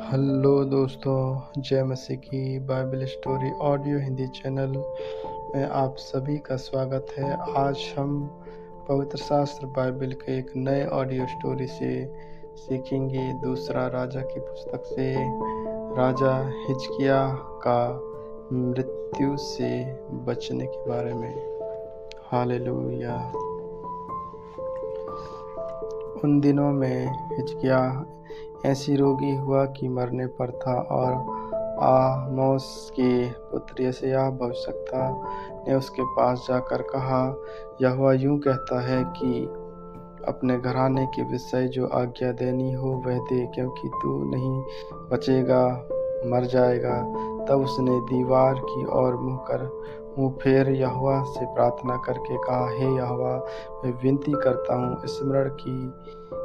Hello दोस्तों, जय मसीह की Bible story audio Hindi channel में आप सभी का स्वागत है। आज हम पवित्र शास्त्र बाइबल के एक नए ऑडियो स्टोरी से सीखेंगे। दूसरा राजा की पुस्तक से राजा हिजकिय्याह का मृत्यु से बचने के बारे में। हालेलुया। उन दिनों में हिजकिय्याह ऐसी रोगी हुआ कि मरने पर था, और आमोस के पुत्र यशायाह भविष्यद्वक्ता ने उसके पास जाकर कहा, यहोवा यूं कहता है कि अपने घराने के विषय जो आज्ञा देनी हो वह दे, क्योंकि तू नहीं बचेगा, मर जाएगा। तब उसने दीवार की ओर मुँह फेर यहोवा से प्रार्थना करके कहा, हे यहोवा, मैं विनती करता हूँ, स्मरण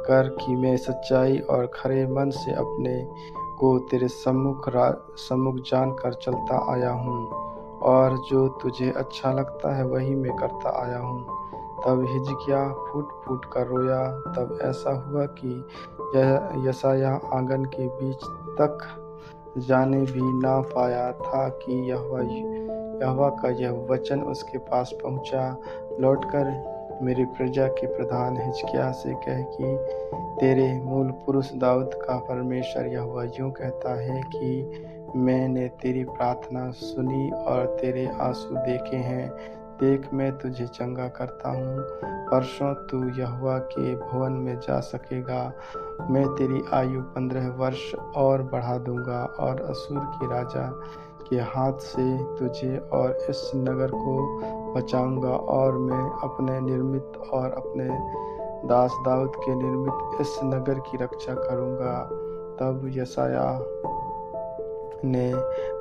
कर कि मैं सच्चाई और खरे मन से अपने को तेरे सम्मुख जानकर चलता आया हूँ, और जो तुझे अच्छा लगता है वही मैं करता आया हूँ। तब हिजकिय्याह फूट फूट कर रोया। तब ऐसा हुआ कि यशायाह आंगन के बीच तक जाने भी ना पाया था कि यहोवा का यह वचन उसके पास पहुंचा, लौटकर मेरी प्रजा के प्रधान हिजकिय्याह से कह कि तेरे मूल पुरुष दाऊद का परमेश्वर यहोवा यूं कहता है कि मैंने तेरी प्रार्थना सुनी और तेरे आंसू देखे हैं। देख, मैं तुझे चंगा करता हूँ। परसों तू यहोवा के भवन में जा सकेगा। मैं तेरी आयु 15 वर्ष और बढ़ा दूंगा, और अश्शूर के राजा के हाथ से तुझे और इस नगर को बचाऊंगा, और मैं अपने निर्मित और अपने दास दाऊद के निर्मित इस नगर की रक्षा करूंगा। तब यशायाह ने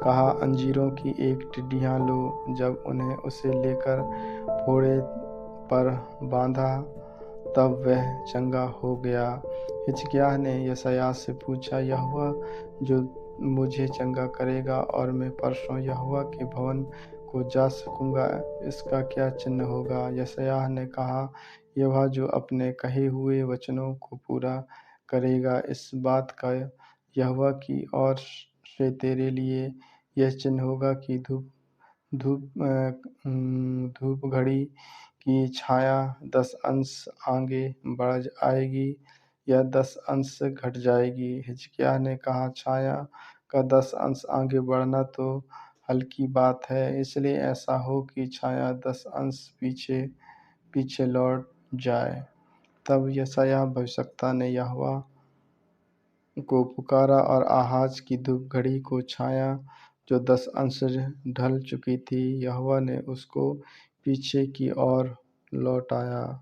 कहा, अंजीरों की एक टिड्डियाँ लो। जब उन्हें उसे लेकर फोड़े पर बांधा, तब वह चंगा हो गया। हिजकिय्याह ने यशायाह से पूछा, यहोवा जो मुझे चंगा करेगा और मैं परसों यहोवा के भवन को जा सकूंगा, इसका क्या चिन्ह होगा? यशायाह ने कहा, यहोवा जो अपने कहे हुए वचनों को पूरा करेगा। इस बात का यहोवा की ओर से तेरे लिए यह चिन्ह होगा कि धूप घड़ी की छाया 10 अंश आगे बढ़ आएगी या 10 अंश घट जाएगी। हिजकिय्याह ने कहा, छाया का 10 अंश आगे बढ़ना तो हल्की बात है, इसलिए ऐसा हो कि छाया 10 अंश पीछे लौट जाए। तब यशायाह भविष्यद्वक्ता ने यहोवा को पुकारा, और आहाज की धूप घड़ी को छाया जो 10 अंश ढल चुकी थी, यहोवा ने उसको पीछे की ओर लौटाया।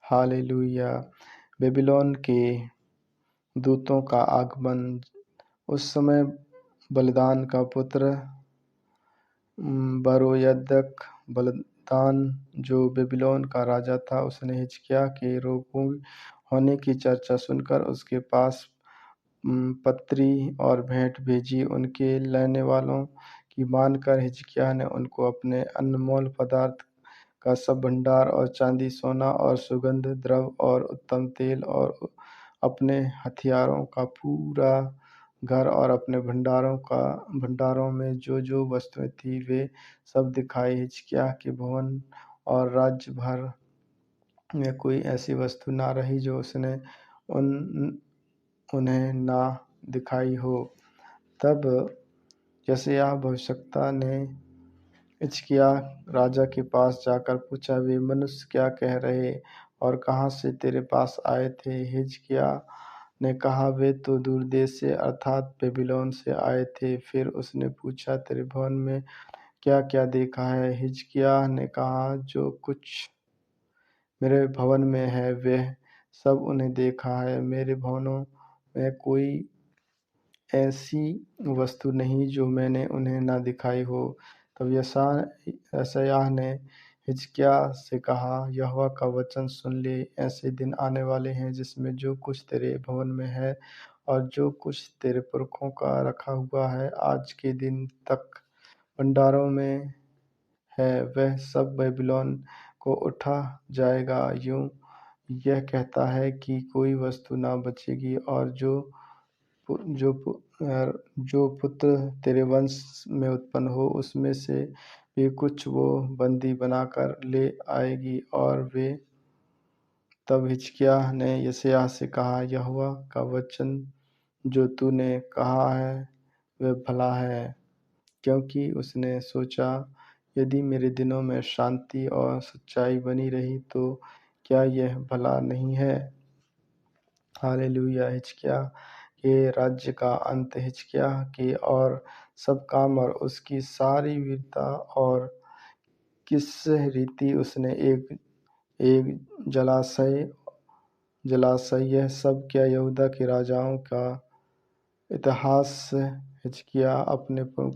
हालेलुया। बेबीलोन के दूतों का आगमन। उस समय बलदान का पुत्र बरोयदक बलदान, जो बेबीलोन का राजा था, उसने हिजकिय्याह के रोगी होने की चर्चा सुनकर उसके पास पत्री और भेंट भेजी। उनके लाने वालों की मानकर हिजकिय्याह ने उनको अपने अनमोल पदार्थ का सब भंडार और चांदी सोना और सुगंध द्रव्य और उत्तम तेल और अपने हथियारों का पूरा घर और अपने भंडारों में जो जो वस्तुएं थी वे सब दिखाई। हिजकिय्याह के भवन और राज्य भर में कोई ऐसी वस्तु ना रही जो उसने उन्हें ना दिखाई हो। तब यशायाह भविष्यद्वक्ता ने हिजकिय्याह राजा के पास जाकर पूछा, वे मनुष्य क्या कह रहे और कहाँ से तेरे पास आए थे? हिजकिय्याह ने कहा, वे तो दूर देश से अर्थात बेबीलोन से आए थे। फिर उसने पूछा, तेरे भवन में क्या क्या देखा है? हिजकिय्याह ने कहा, जो कुछ मेरे भवन में है वह सब उन्हें देखा है। मेरे भवनों में कोई ऐसी वस्तु नहीं जो मैंने उन्हें ना दिखाई हो। तब यशायाह ने हिजकिय्याह से कहा, यहोवा का वचन सुन ले। ऐसे दिन आने वाले हैं जिसमें जो कुछ तेरे भवन में है और जो कुछ तेरे पुरखों का रखा हुआ है आज के दिन तक भंडारों में है, वह सब बेबीलोन को उठा जाएगा। यूं यह कहता है कि कोई वस्तु ना बचेगी, और जो जो पुत्र तेरे वंश में उत्पन्न हो उसमें से भी कुछ वो बंदी बनाकर ले आएगी। और वे तब हिजकिय्याह ने यशायाह से कहा, यहोवा का वचन जो तूने कहा है वह भला है। क्योंकि उसने सोचा, यदि मेरे दिनों में शांति और सच्चाई बनी रही तो क्या यह भला नहीं है। हालेलुया। हिजकिय्याह के राज्य का अंत। हिजकिय्याह के और सब काम और उसकी सारी वीरता और किस रीति उसने एक एक जलाशय यह सब क्या यहूदा के राजाओं का इतिहास। हिजकिय्याह अपने